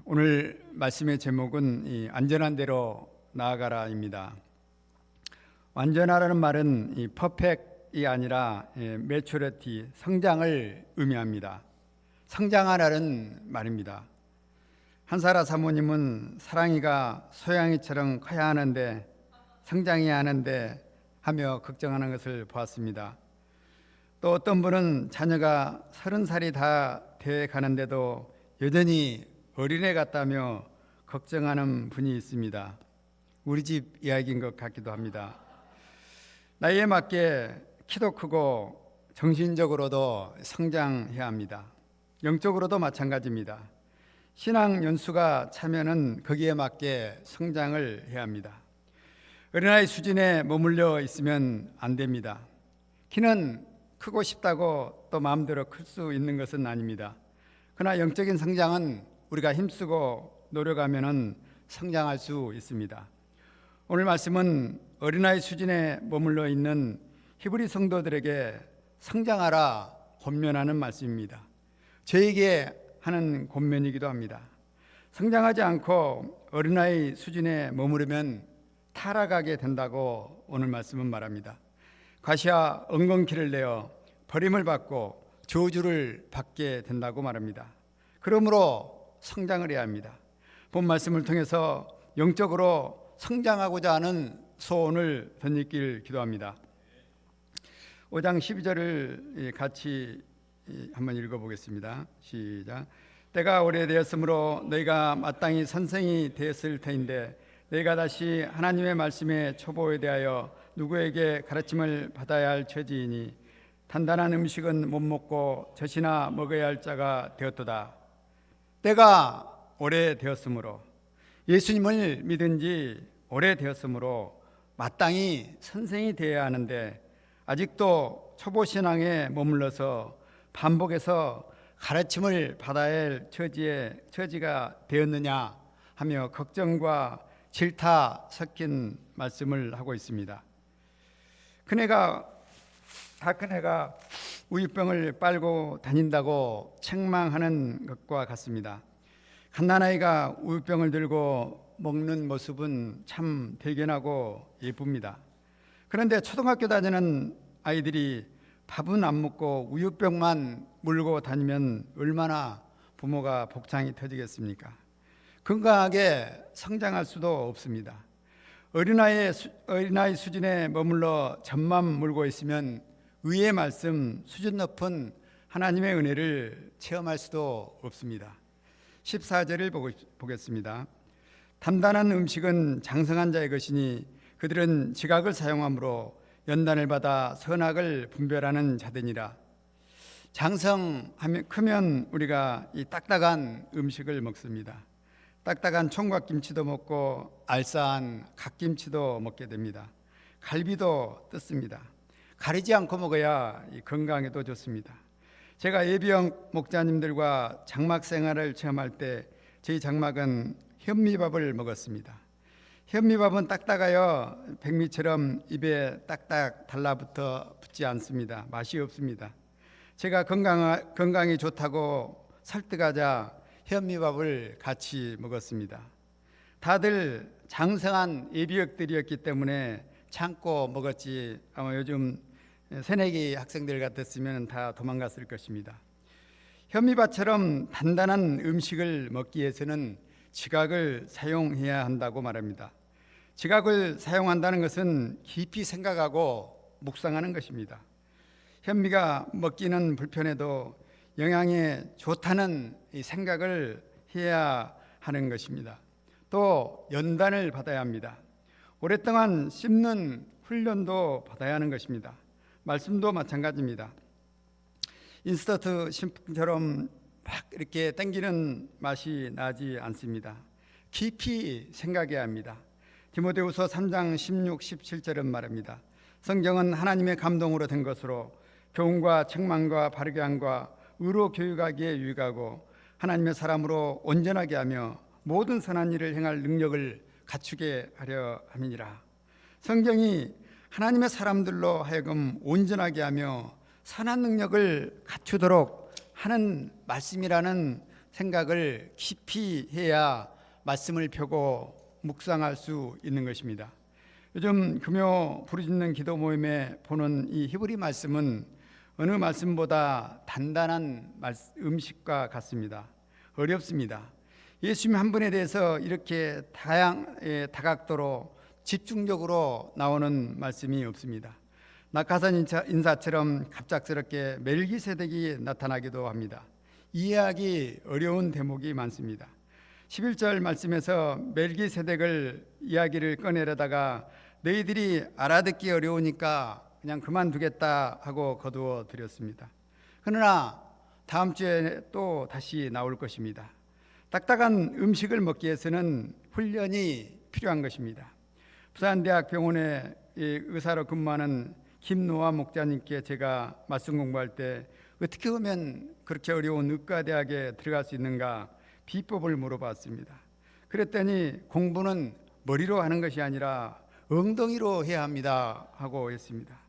오늘 말씀의 제목은 이 안전한 대로 나아가라입니다. 완전하라는 말은 이 퍼펙이 아니라 매추리티, 성장을 의미합니다. 성장하라는 말입니다. 한사라 사모님은 사랑이가 소양이처럼 커야 하는데 성장해야 하는데 하며 걱정하는 것을 보았습니다. 또 어떤 분은 자녀가 30살이 다 돼 가는데도 여전히 어린애 같다며 걱정하는 분이 있습니다. 우리 집 이야기인 것 같기도 합니다. 나이에 맞게 키도 크고 정신적으로도 성장해야 합니다. 영적으로도 마찬가지입니다. 신앙 연수가 차면은 거기에 맞게 성장을 해야 합니다. 어린아이 수준에 머물러 있으면 안 됩니다. 키는 크고 싶다고 또 마음대로 클 수 있는 것은 아닙니다. 그러나 영적인 성장은 우리가 힘쓰고 노력하면 성장할 수 있습니다. 오늘 말씀은 어린아이 수준에 머물러 있는 히브리 성도들에게 성장하라 권면하는 말씀입니다. 저에게 하는 권면이기도 합니다. 성장하지 않고 어린아이 수준에 머무르면 타락하게 된다고 오늘 말씀은 말합니다. 과시와 엉겅퀴를 내어 버림을 받고 저주를 받게 된다고 말합니다. 그러므로 성장을 해야 합니다. 본 말씀을 통해서 영적으로 성장하고자 하는 소원을 덧입길 기도합니다. 5장 12절을 같이 한번 읽어보겠습니다. 시작. 때가 오래되었으므로 너희가 마땅히 선생이 되었을 터인데 너희가 다시 하나님의 말씀의 초보에 대하여 누구에게 가르침을 받아야 할 처지이니 단단한 음식은 못 먹고 젖이나 먹어야 할 자가 되었도다. 때가 오래되었으므로 예수님을 믿은 지 오래되었으므로 마땅히 선생이 되어야 하는데 아직도 초보신앙에 머물러서 반복해서 가르침을 받아야 할 처지가 되었느냐 하며 걱정과 질타 섞인 말씀을 하고 있습니다. 다 큰애가 우유병을 빨고 다닌다고 책망하는 것과 같습니다. 갓난아이가 우유병을 들고 먹는 모습은 참 대견하고 예쁩니다. 그런데 초등학교 다니는 아이들이 밥은 안 먹고 우유병만 물고 다니면 얼마나 부모가 복창이 터지겠습니까? 건강하게 성장할 수도 없습니다. 어린아이 수준에 머물러 젖만 물고 있으면 의의 말씀, 수준 높은 하나님의 은혜를 체험할 수도 없습니다. 14절을 보겠습니다. 단단한 음식은 장성한 자의 것이니 그들은 지각을 사용함으로 연단을 받아 선악을 분별하는 자들이라. 장성하면 크면 우리가 이 딱딱한 음식을 먹습니다. 딱딱한 총각김치도 먹고 알싸한 갓김치도 먹게 됩니다. 갈비도 뜯습니다. 가리지 않고 먹어야 건강에도 좋습니다. 제가 예비역 목자님들과 장막 생활을 체험할 때 저희 장막은 현미밥을 먹었습니다. 현미밥은 딱딱하여 백미처럼 입에 딱딱 달라붙어 붙지 않습니다. 맛이 없습니다. 제가 건강이 좋다고 설득하자 현미밥을 같이 먹었습니다. 다들 장성한 예비역들이었기 때문에 참고 먹었지 아마 요즘 새내기 학생들 같았으면 다 도망갔을 것입니다. 현미밥처럼 단단한 음식을 먹기 위해서는 지각을 사용해야 한다고 말합니다. 지각을 사용한다는 것은 깊이 생각하고 묵상하는 것입니다. 현미가 먹기는 불편해도 영양에 좋다는 이 생각을 해야 하는 것입니다. 또 연단을 받아야 합니다. 오랫동안 씹는 훈련도 받아야 하는 것입니다. 말씀도 마찬가지입니다. 인스턴트 신풍처럼 막 이렇게 땡기는 맛이 나지 않습니다. 깊이 생각해야 합니다. 디모데후서 3장 16, 17절은 말합니다. 성경은 하나님의 감동으로 된 것으로 교훈과 책망과 바르게 함과 의로 교육하기에 유익하고 하나님의 사람으로 온전하게 하며 모든 선한 일을 행할 능력을 갖추게 하려 함이니라. 성경이 하나님의 사람들로 하여금 온전하게 하며 선한 능력을 갖추도록 하는 말씀이라는 생각을 깊이 해야 말씀을 펴고 묵상할 수 있는 것입니다. 요즘 금요 부르짖는 기도 모임에 보는 이 히브리 말씀은 어느 말씀보다 단단한 음식과 같습니다. 어렵습니다. 예수님 한 분에 대해서 이렇게 다각도로 집중적으로 나오는 말씀이 없습니다. 낙하산 인사처럼 갑작스럽게 멜기세덱이 나타나기도 합니다. 이해하기 어려운 대목이 많습니다. 11절 말씀에서 멜기세덱을 이야기를 꺼내려다가 너희들이 알아듣기 어려우니까 그냥 그만두겠다 하고 거두어 드렸습니다. 그러나 다음 주에 또 다시 나올 것입니다. 딱딱한 음식을 먹기 위해서는 훈련이 필요한 것입니다. 부산대학병원에 의사로 근무하는 김노아 목자님께 제가 말씀 공부할 때 어떻게 하면 그렇게 어려운 의과대학에 들어갈 수 있는가 비법을 물어봤습니다. 그랬더니 공부는 머리로 하는 것이 아니라 엉덩이로 해야 합니다 하고 했습니다.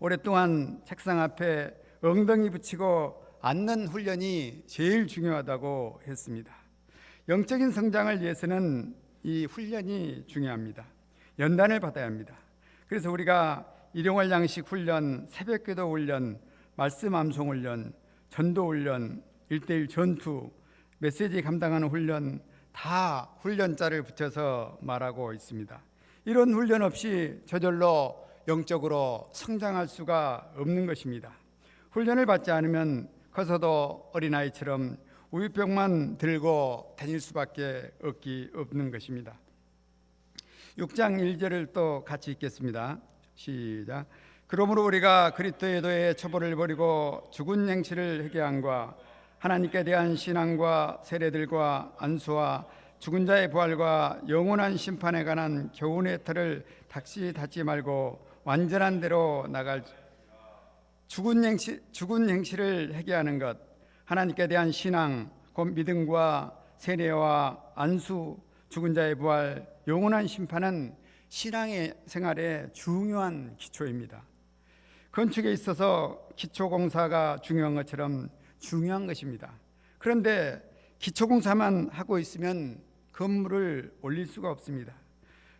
오랫동안 책상 앞에 엉덩이 붙이고 앉는 훈련이 제일 중요하다고 했습니다. 영적인 성장을 위해서는 이 훈련이 중요합니다. 연단을 받아야 합니다. 그래서 우리가 일용할 양식 훈련, 새벽기도 훈련, 말씀 암송 훈련, 전도 훈련, 1:1 전투, 메시지 감당하는 훈련 다 훈련자를 붙여서 말하고 있습니다. 이런 훈련 없이 저절로 영적으로 성장할 수가 없는 것입니다. 훈련을 받지 않으면 커서도 어린아이처럼 우유병만 들고 다닐 수밖에 없는 것입니다. 6장 1절을 또 같이 읽겠습니다. 시작. 그러므로 우리가 그리스도의 처벌을 버리고 죽은 행실을 회개함과 하나님께 대한 신앙과 세례들과 안수와 죽은 자의 부활과 영원한 심판에 관한 교훈의 틀을 닥치 닫지 말고 완전한 대로 나갈 죽은 행실을 회개하는 것, 하나님께 대한 신앙, 곧 믿음과 세례와 안수, 죽은 자의 부활, 영원한 심판은 신앙의 생활의 중요한 기초입니다. 건축에 있어서 기초공사가 중요한 것처럼 중요한 것입니다. 그런데 기초공사만 하고 있으면 건물을 올릴 수가 없습니다.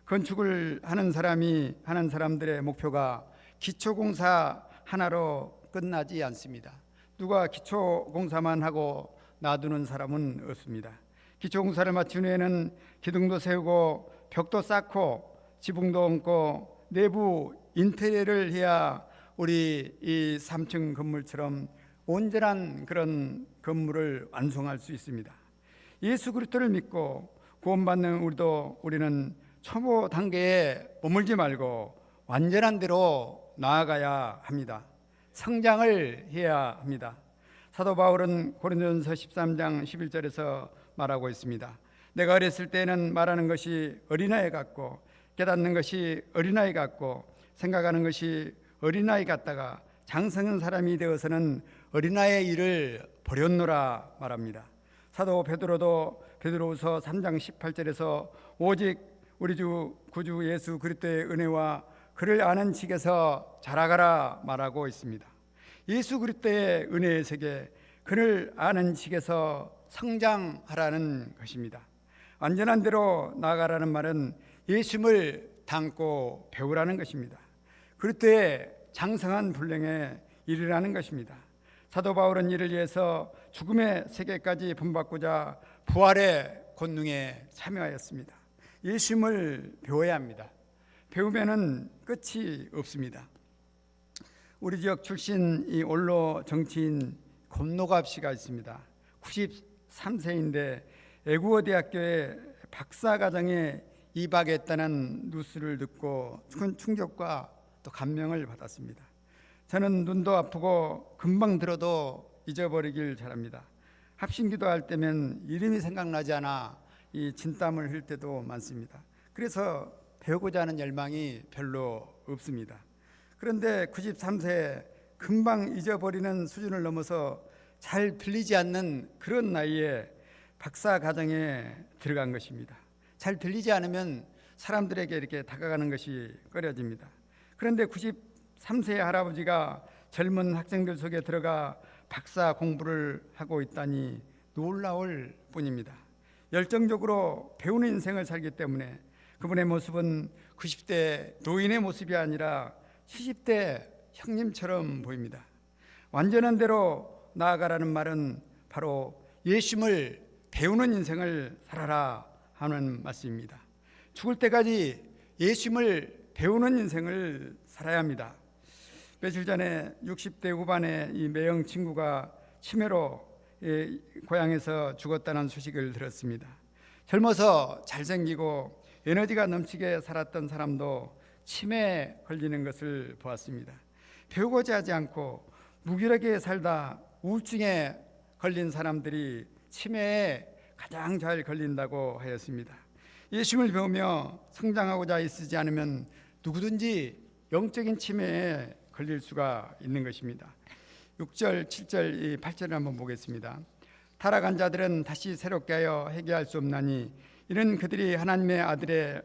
건축을 하는 사람들의 목표가 기초공사 하나로 끝나지 않습니다. 누가 기초공사만 하고 놔두는 사람은 없습니다. 기초공사를 마친 후에는 기둥도 세우고 벽도 쌓고 지붕도 얹고 내부 인테리어를 해야 우리 이 3층 건물처럼 온전한 그런 건물을 완성할 수 있습니다. 예수 그리스도를 믿고 구원받는 우리는 초보 단계에 머물지 말고 완전한 대로 나아가야 합니다. 성장을 해야 합니다. 사도 바울은 고린도전서 13장 11절에서 말하고 있습니다. 내가 어렸을 때는 말하는 것이 어린아이 같고 깨닫는 것이 어린아이 같고 생각하는 것이 어린아이 같다가 장성한 사람이 되어서는 어린아이의 일을 버렸노라 말합니다. 사도 베드로도 베드로후서 3장 18절에서 오직 우리 주 구주 예수 그리스도의 은혜와 그를 아는 지식에서 자라가라 말하고 있습니다. 예수 그리스도의 은혜의 세계, 그를 아는 지식에서 성장하라는 것입니다. 완전한 대로 나아가라는 말은 예수님을 닮고 배우라는 것입니다. 그리스도의 장성한 분량에 이르라는 것입니다. 사도 바울은 이를 위해서 죽음의 세계까지 본받고자 부활의 권능에 참여하였습니다. 예수님을 배워야 합니다. 배우면은 끝이 없습니다. 우리 지역 출신 이 원로 정치인 권노갑 씨가 있습니다. 93세인데 애국어대학교에 박사과정에 입학했다는 뉴스를 듣고 큰 충격과 또 감명을 받았습니다. 저는 눈도 아프고 금방 들어도 잊어버리길 잘합니다. 합심기도 할 때면 이름이 생각나지 않아 이 진땀을 흘릴 때도 많습니다. 그래서 배우고자 하는 열망이 별로 없습니다. 그런데 93세 금방 잊어버리는 수준을 넘어서 잘 들리지 않는 그런 나이에 박사 과정에 들어간 것입니다. 잘 들리지 않으면 사람들에게 이렇게 다가가는 것이 꺼려집니다. 그런데 93세의 할아버지가 젊은 학생들 속에 들어가 박사 공부를 하고 있다니 놀라울 뿐입니다. 열정적으로 배우는 인생을 살기 때문에 그분의 모습은 90대 노인의 모습이 아니라 70대 형님처럼 보입니다. 완전한 대로 나아가라는 말은 바로 예수님을 배우는 인생을 살아라 하는 말씀입니다. 죽을 때까지 예수님을 배우는 인생을 살아야 합니다. 며칠 전에 60대 후반의 이 매형 친구가 치매로 고향에서 죽었다는 소식을 들었습니다. 젊어서 잘생기고 에너지가 넘치게 살았던 사람도 치매에 걸리는 것을 보았습니다. 배우고자 하지 않고 무기력하게 살다 우울증에 걸린 사람들이 치매에 가장 잘 걸린다고 하였습니다. 예수님을 배우며 성장하고자 애쓰지 않으면 누구든지 영적인 치매에 걸릴 수가 있는 것입니다. 6절, 7절, 8절을 한번 보겠습니다. 타락한 자들은 다시 새롭게 하여 회개할 수 없나니 이는 그들이 하나님의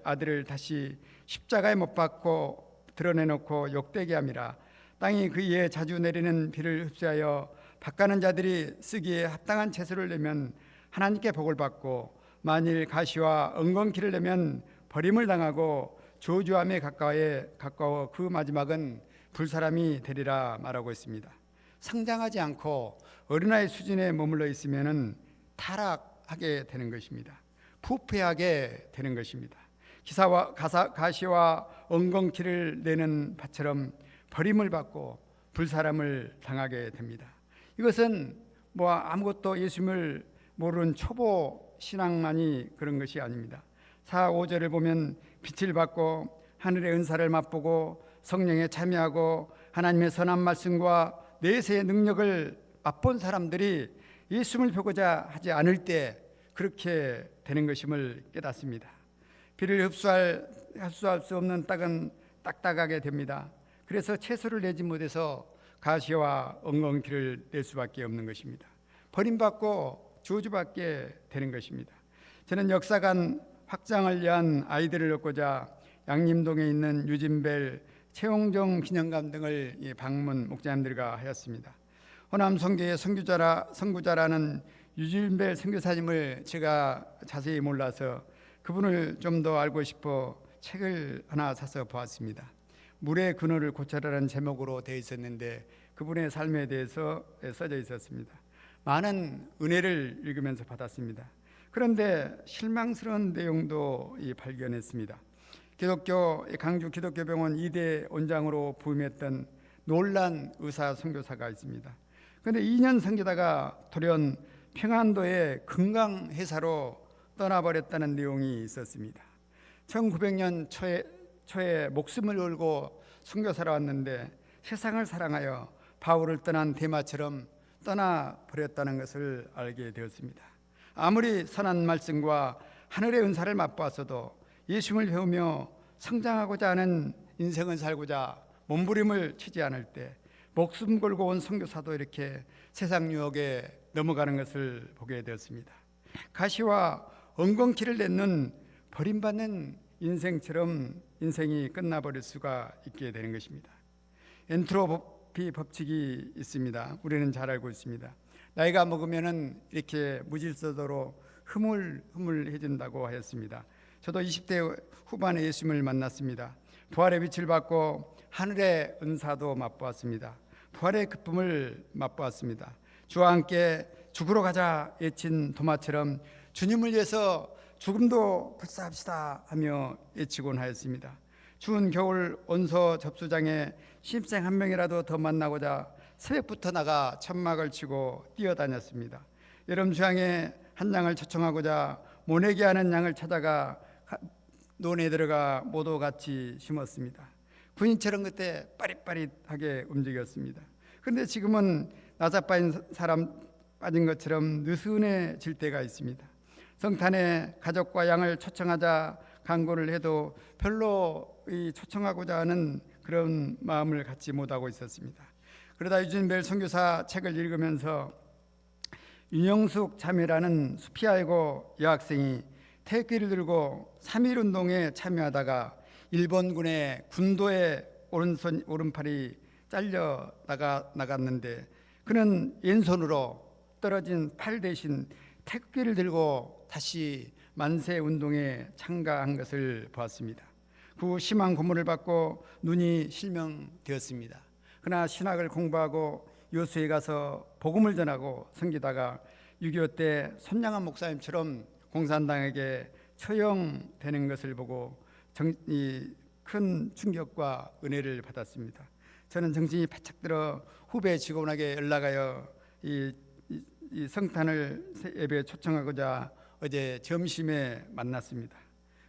아들을 다시 십자가에 못 박고 드러내놓고 욕되게 함이라. 땅이 그 위에 자주 내리는 비를 흡수하여 밭가는 자들이 쓰기에 합당한 채소를 내면 하나님께 복을 받고 만일 가시와 엉겅퀴를 내면 버림을 당하고 저주함에 가까워 그 마지막은 불사람이 되리라 말하고 있습니다. 성장하지 않고 어린아이 수준에 머물러 있으면 타락하게 되는 것입니다. 부패하게 되는 것입니다. 가시와 엉겅퀴를 내는 밭처럼 버림을 받고 불사람을 당하게 됩니다. 이것은 아무것도 예수님을 모르는 초보 신앙만이 그런 것이 아닙니다. 4, 5절을 보면 빛을 받고 하늘의 은사를 맛보고 성령에 참여하고 하나님의 선한 말씀과 내세의 능력을 맛본 사람들이 예수님을 배우고자 하지 않을 때 그렇게 되는 것임을 깨닫습니다. 비를 흡수할 수 없는 땅은 딱딱하게 됩니다. 그래서 채소를 내지 못해서 가시와 엉겅퀴를 낼 수밖에 없는 것입니다. 버림받고 저주받게 되는 것입니다. 저는 역사관 확장을 위한 아이디어를 얻고자 양림동에 있는 유진벨, 최홍정 기념관 등을 방문 목사님들과 하였습니다. 호남 선교의 선구자라는 유진벨 선교사님을 제가 자세히 몰라서 그분을 좀 더 알고 싶어 책을 하나 사서 보았습니다. 물의 근원을 고쳐라는 제목으로 되어 있었는데 그분의 삶에 대해서 써져 있었습니다. 많은 은혜를 읽으면서 받았습니다. 그런데 실망스러운 내용도 발견했습니다. 강주 기독교병원 2대 원장으로 부임했던 놀란 의사 선교사가 있습니다. 그런데 2년 선교다가 돌연 평안도의 건강회사로 떠나버렸다는 내용이 있었습니다. 1900년 초에 목숨을 걸고 선교사로 왔는데 세상을 사랑하여 바울을 떠난 대마처럼 떠나버렸다는 것을 알게 되었습니다. 아무리 선한 말씀과 하늘의 은사를 맛보았어도 예수님을 배우며 성장하고자 하는 인생을 살고자 몸부림을 치지 않을 때 목숨 걸고 온 선교사도 이렇게 세상 유혹에 넘어가는 것을 보게 되었습니다. 가시와 엉겅퀴를 내는 버림받는 인생처럼 인생이 끝나버릴 수가 있게 되는 것입니다. 엔트로피 법칙이 있습니다. 우리는 잘 알고 있습니다. 나이가 먹으면은 이렇게 무질서도록 흐물흐물해진다고 하였습니다. 저도 20대 후반에 예수님을 만났습니다. 부활의 빛을 받고 하늘의 은사도 맛보았습니다. 부활의 기쁨을 맛보았습니다. 주와 함께 죽으러 가자 외친 도마처럼 주님을 위해서 죽음도 불사합시다 하며 외치곤 하였습니다. 추운 겨울 온서 접수장에 신입생 한 명이라도 더 만나고자 새벽부터 나가 천막을 치고 뛰어다녔습니다. 여름 수양에 한 양을 초청하고자 모내기 하는 양을 찾아가 논에 들어가 모두 같이 심었습니다. 군인처럼 그때 빠릿빠릿하게 움직였습니다. 그런데 지금은 나사 빠진 사람 빠진 것처럼 느슨해질 때가 있습니다. 성탄에 가족과 양을 초청하자 간구를 해도 별로 초청하고자 하는 그런 마음을 갖지 못하고 있었습니다. 그러다 유진벨 선교사 책을 읽으면서 윤영숙 자매라는 수피아이고 여학생이 태극기를 들고 3.1운동에 참여하다가 일본군의 군도에 오른팔이 잘려 나갔는데 그는 왼손으로 떨어진 팔 대신 태극기를 들고 다시 만세 운동에 참가한 것을 보았습니다. 그 후 심한 고문을 받고 눈이 실명되었습니다. 그러나 신학을 공부하고 여수에 가서 복음을 전하고 섬기다가 6.25 때 손양한 목사님처럼 공산당에게 처형되는 것을 보고 큰 충격과 은혜를 받았습니다. 저는 정신이 바짝 들어 후배 직원에게 연락하여 이 성탄을 예배에 초청하고자 어제 점심에 만났습니다.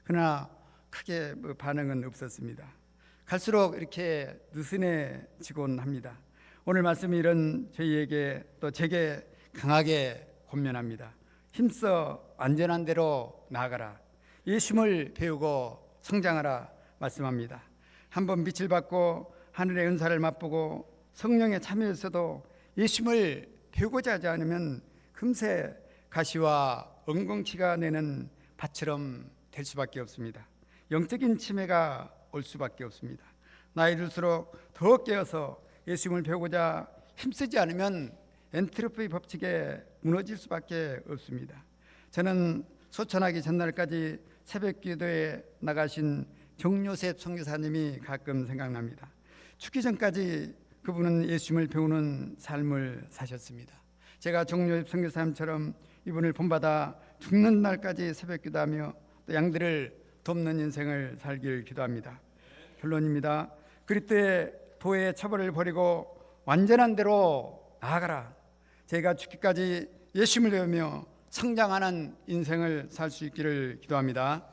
그러나 크게 반응은 없었습니다. 갈수록 이렇게 느슨해지곤 합니다. 오늘 말씀이 이런 저희에게 또 제게 강하게 권면합니다. 힘써 안전한 데로 나아가라. 예수님을 배우고 성장하라 말씀합니다. 한번 빛을 받고 하늘의 은사를 맛보고 성령에 참여해서도 예수님을 배우고자 하지 않으면 금세 가시와 엉겅퀴가 내는 밭처럼 될 수밖에 없습니다. 영적인 치매가 올 수밖에 없습니다. 나이 들수록 더 깨어서 예수님을 배우고자 힘쓰지 않으면 엔트로피 법칙에 무너질 수밖에 없습니다. 저는 소천하기 전날까지 새벽 기도에 나가신 정요셉 선교사님이 가끔 생각납니다. 죽기 전까지 그분은 예수님을 배우는 삶을 사셨습니다. 제가 정요셉 선교사님처럼 이분을 본받아 죽는 날까지 새벽 기도하며 또 양들을 돕는 인생을 살길 기도합니다. 결론입니다. 그리스도의 도의 처벌을 버리고 완전한 대로 나아가라. 제가 죽기까지 예수님을 배우며 성장하는 인생을 살 수 있기를 기도합니다.